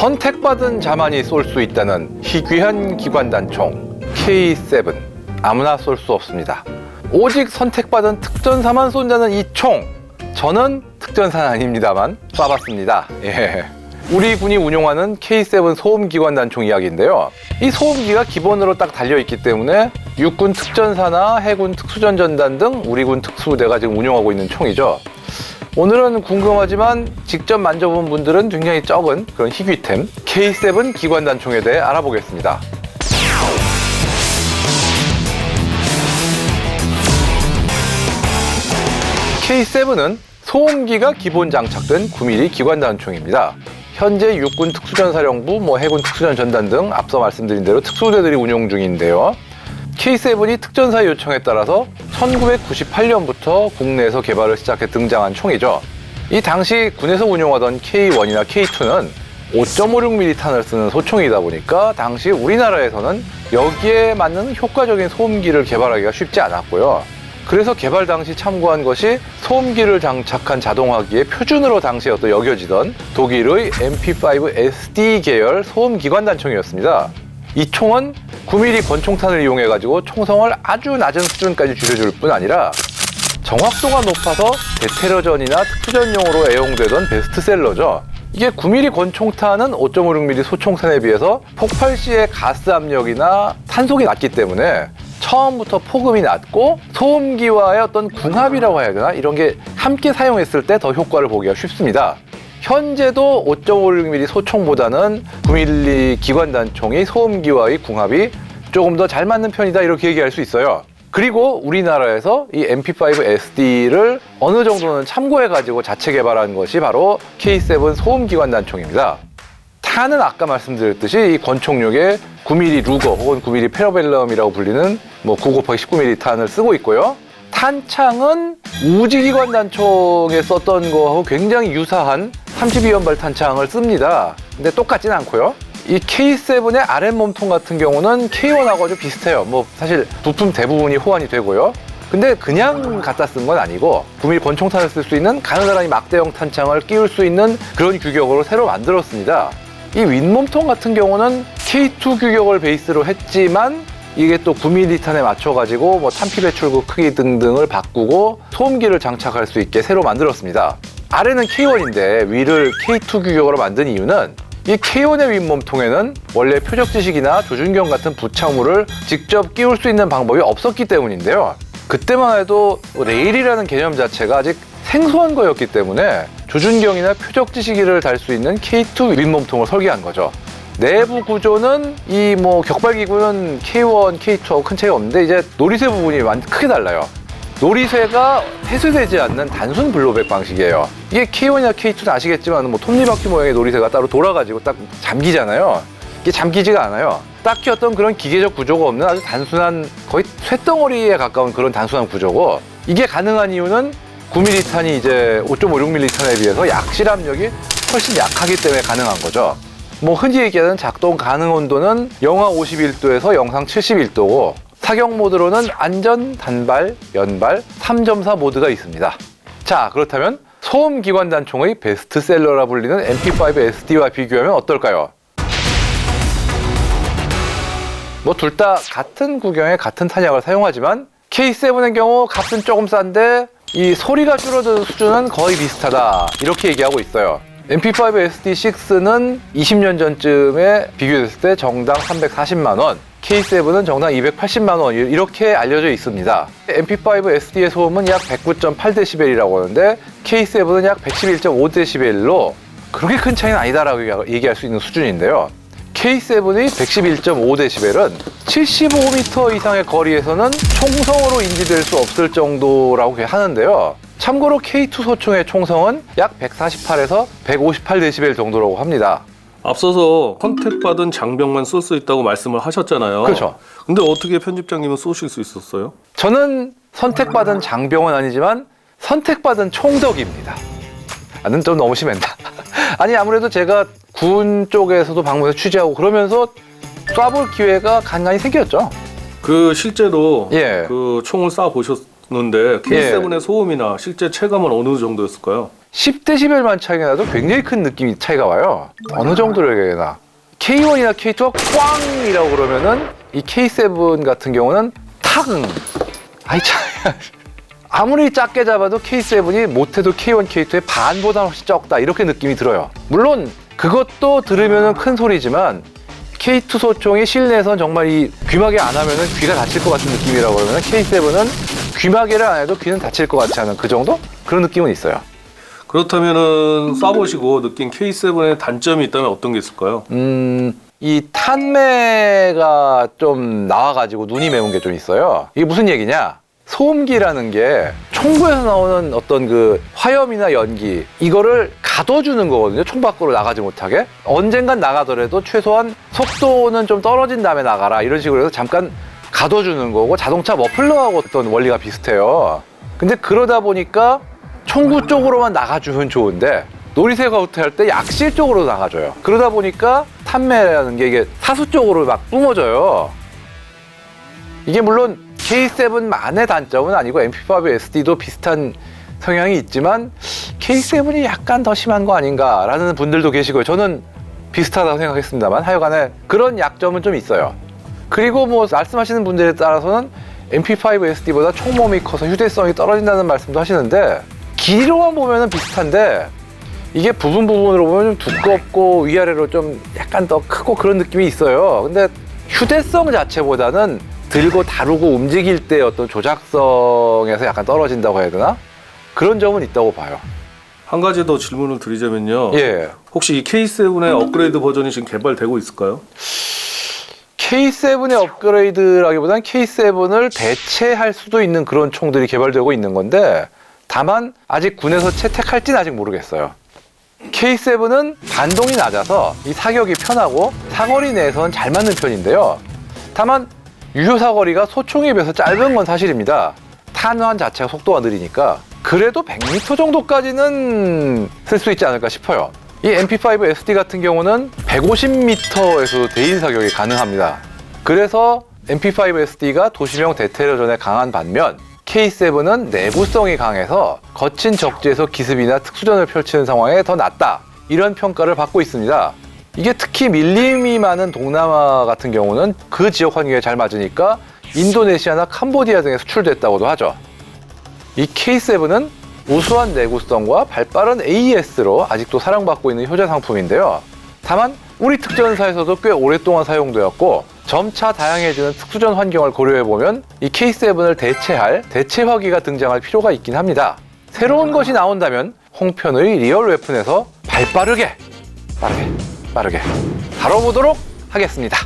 선택받은 자만이 쏠 수 있다는 희귀한 기관단총 K7. 아무나 쏠 수 없습니다. 오직 선택받은 특전사만 쏜다는 이 총, 저는 특전사는 아닙니다만 쏴봤습니다. 예. 우리 군이 운용하는 K7 소음기관단총 이야기인데요. 이 소음기가 기본으로 딱 달려있기 때문에 육군 특전사나 해군 특수전전단 등 우리 군 특수부대가 지금 운용하고 있는 총이죠. 오늘은 궁금하지만 직접 만져본 분들은 굉장히 적은 그런 희귀템 K7 기관단총에 대해 알아보겠습니다. K7은 소음기가 기본 장착된 9mm 기관단총입니다. 현재 육군 특수전사령부, 해군 특수전전단 등 앞서 말씀드린 대로 특수부대들이 운용 중인데요. K7이 특전사의 요청에 따라서 1998년부터 국내에서 개발을 시작해 등장한 총이죠. 이 당시 군에서 운용하던 K1이나 K2는 5.56mm 탄을 쓰는 소총이다 보니까 당시 우리나라에서는 여기에 맞는 효과적인 소음기를 개발하기가 쉽지 않았고요. 그래서 개발 당시 참고한 것이 소음기를 장착한 자동화기의 표준으로 당시에 여겨지던 독일의 MP5SD 계열 소음기관단총이었습니다. 이 총은 9mm 권총탄을 이용해가지고 총성을 아주 낮은 수준까지 줄여줄 뿐 아니라 정확도가 높아서 대테러전이나 특수전용으로 애용되던 베스트셀러죠. 이게 9mm 권총탄은 5.56mm 소총탄에 비해서 폭발 시의 가스 압력이나 탄속이 낮기 때문에 처음부터 포금이 낮고 소음기와의 어떤 궁합이라고 해야 되나? 이런 게 함께 사용했을 때 더 효과를 보기가 쉽습니다. 현재도 5.56mm 소총보다는 9mm 기관단총이 소음기와의 궁합이 조금 더 잘 맞는 편이다 이렇게 얘기할 수 있어요. 그리고 우리나라에서 이 MP5SD를 어느 정도는 참고해가지고 자체 개발한 것이 바로 K7 소음기관단총입니다. 탄은 아까 말씀드렸듯이 이 권총력의 9mm 루거 혹은 9mm 페러벨럼이라고 불리는 9 곱하기 19mm 탄을 쓰고 있고요. 탄창은 우지기관단총에 썼던 거하고 굉장히 유사한 32연발 탄창을 씁니다. 근데 똑같진 않고요. 이 K7의 아랫몸통 같은 경우는 K1하고 아주 비슷해요. 사실 부품 대부분이 호환이 되고요. 근데 그냥 갖다 쓴 건 아니고 9mm 권총탄을 쓸 수 있는 가느다란 막대형 탄창을 끼울 수 있는 그런 규격으로 새로 만들었습니다. 이 윗몸통 같은 경우는 K2 규격을 베이스로 했지만 이게 또 9mm 탄에 맞춰가지고 탄피 배출구 크기 등등을 바꾸고 소음기를 장착할 수 있게 새로 만들었습니다. 아래는 K1인데 위를 K2 규격으로 만든 이유는 이 K1의 윗몸통에는 원래 표적지식이나 조준경 같은 부착물을 직접 끼울 수 있는 방법이 없었기 때문인데요. 그때만 해도 레일이라는 개념 자체가 아직 생소한 거였기 때문에 조준경이나 표적지시기를 달 수 있는 K2 윗몸통을 설계한 거죠. 내부 구조는 이 격발기구는 K1, K2하고 큰 차이가 없는데 이제 놀이쇠 부분이 완전 크게 달라요. 놀이쇠가 회수되지 않는 단순 블로백 방식이에요. 이게 K1이나 K2는 아시겠지만 톱니바퀴 모양의 놀이쇠가 따로 돌아가지고 딱 잠기잖아요. 이게 잠기지가 않아요. 딱히 어떤 그런 기계적 구조가 없는 아주 단순한 거의 쇳덩어리에 가까운 그런 단순한 구조고, 이게 가능한 이유는 9mm 탄이 이제 5.56mm 탄에 비해서 약실 압력이 훨씬 약하기 때문에 가능한 거죠. 흔히 얘기하는 작동 가능 온도는 영하 51도에서 영상 71도고 사격 모드로는 안전, 단발, 연발, 3.4 모드가 있습니다. 자, 그렇다면 소음기관단총의 베스트셀러라 불리는 MP5SD와 비교하면 어떨까요? 둘 다 같은 구경에 같은 탄약을 사용하지만 K7의 경우 값은 조금 싼데 이 소리가 줄어드는 수준은 거의 비슷하다 이렇게 얘기하고 있어요. MP5SD6는 20년 전쯤에 비교했을 때 정당 340만 원, K7은 정당 280만 원 이렇게 알려져 있습니다. MP5SD의 소음은 약 109.8dB이라고 하는데 K7은 약 111.5dB로 그렇게 큰 차이는 아니다라고 얘기할 수 있는 수준인데요. K7의 111.5dB은 75m 이상의 거리에서는 총성으로 인지될 수 없을 정도라고 하는데요. 참고로 K2 소총의 총성은 약 148에서 158dB 정도라고 합니다. 앞서서 선택받은 장병만 쏠 수 있다고 말씀을 하셨잖아요. 그렇죠. 근데 어떻게 편집장님은 쏘실 수 있었어요? 저는 선택받은 장병은 아니지만 선택받은 총덕입니다. 는 좀 너무 심했다. 아니, 아무래도 제가 군 쪽에서도 방문해서 취재하고 그러면서 쏴볼 기회가 간간히 생겼죠. 실제로 예. 총을 쏴 보셨는데 K7의 소음이나 실제 체감은 어느 정도였을까요? 10dB만 차이가 나도 굉장히 큰 느낌이 차이가 와요. 어느 정도로 얘기해야 되나. K1이나 K2가 꽝이라고 그러면은 이 K7 같은 경우는 탁! 아이 참. 아무리 작게 잡아도 K7이 못해도 K1, K2의 반보다 훨씬 적다 이렇게 느낌이 들어요. 물론 그것도 들으면 큰 소리지만 K2 소총이 실내에선 정말 이 귀마개 안 하면은 귀가 다칠 것 같은 느낌이라고 그러면 K7은 귀마개를 안 해도 귀는 다칠 것 같지 않은 그 정도? 그런 느낌은 있어요. 그렇다면은 쏴보시고 느낀 K7의 단점이 있다면 어떤 게 있을까요? 이 탄매가 좀 나와가지고 눈이 매운 게 좀 있어요. 이게 무슨 얘기냐? 소음기라는 게 총구에서 나오는 어떤 그 화염이나 연기 이거를 가둬주는 거거든요. 총 밖으로 나가지 못하게. 언젠간 나가더라도 최소한 속도는 좀 떨어진 다음에 나가라 이런 식으로 해서 잠깐 가둬주는 거고 자동차 머플러하고 어떤 원리가 비슷해요. 근데 그러다 보니까 총구 쪽으로만 나가주면 좋은데 놀이새 가우트 할 때 약실 쪽으로 나가줘요. 그러다 보니까 탄매라는 게 이게 사수 쪽으로 막 뿜어져요. 이게 물론 K7만의 단점은 아니고 MP5 SD도 비슷한 성향이 있지만 K7이 약간 더 심한 거 아닌가라는 분들도 계시고요. 저는 비슷하다고 생각했습니다만 하여간에 그런 약점은 좀 있어요. 그리고 뭐 말씀하시는 분들에 따라서는 MP5 SD보다 총몸이 커서 휴대성이 떨어진다는 말씀도 하시는데 길이로만 보면 비슷한데 이게 부분으로 보면 좀 두껍고 위아래로 좀 약간 더 크고 그런 느낌이 있어요. 근데 휴대성 자체보다는 들고 다루고 움직일 때 어떤 조작성에서 약간 떨어진다고 해야 되나? 그런 점은 있다고 봐요. 한 가지 더 질문을 드리자면요. 예. 혹시 이 K7의 업그레이드 버전이 지금 개발되고 있을까요? K7의 업그레이드라기보다는 K7을 대체할 수도 있는 그런 총들이 개발되고 있는 건데 다만 아직 군에서 채택할지는 아직 모르겠어요. K7은 반동이 낮아서 이 사격이 편하고 사거리 내에서는 잘 맞는 편인데요. 다만 유효 사거리가 소총에 비해서 짧은 건 사실입니다. 탄환 자체가 속도가 느리니까 그래도 100m 정도까지는 쓸 수 있지 않을까 싶어요. 이 MP5 SD 같은 경우는 150m에서 대인 사격이 가능합니다. 그래서 MP5 SD가 도시명 대테러전에 강한 반면 K7은 내구성이 강해서 거친 적지에서 기습이나 특수전을 펼치는 상황에 더 낫다. 이런 평가를 받고 있습니다. 이게 특히 밀림이 많은 동남아 같은 경우는 그 지역 환경에 잘 맞으니까 인도네시아나 캄보디아 등에 수출됐다고도 하죠. 이 K7은 우수한 내구성과 발빠른 AES로 아직도 사랑받고 있는 효자 상품인데요. 다만 우리 특전사에서도 꽤 오랫동안 사용되었고 점차 다양해지는 특수전 환경을 고려해보면 이 K7을 대체할 대체화기가 등장할 필요가 있긴 합니다. 새로운 것이 나온다면 홍편의 리얼 웨폰에서 발빠르게 빠르게 다뤄보도록 하겠습니다.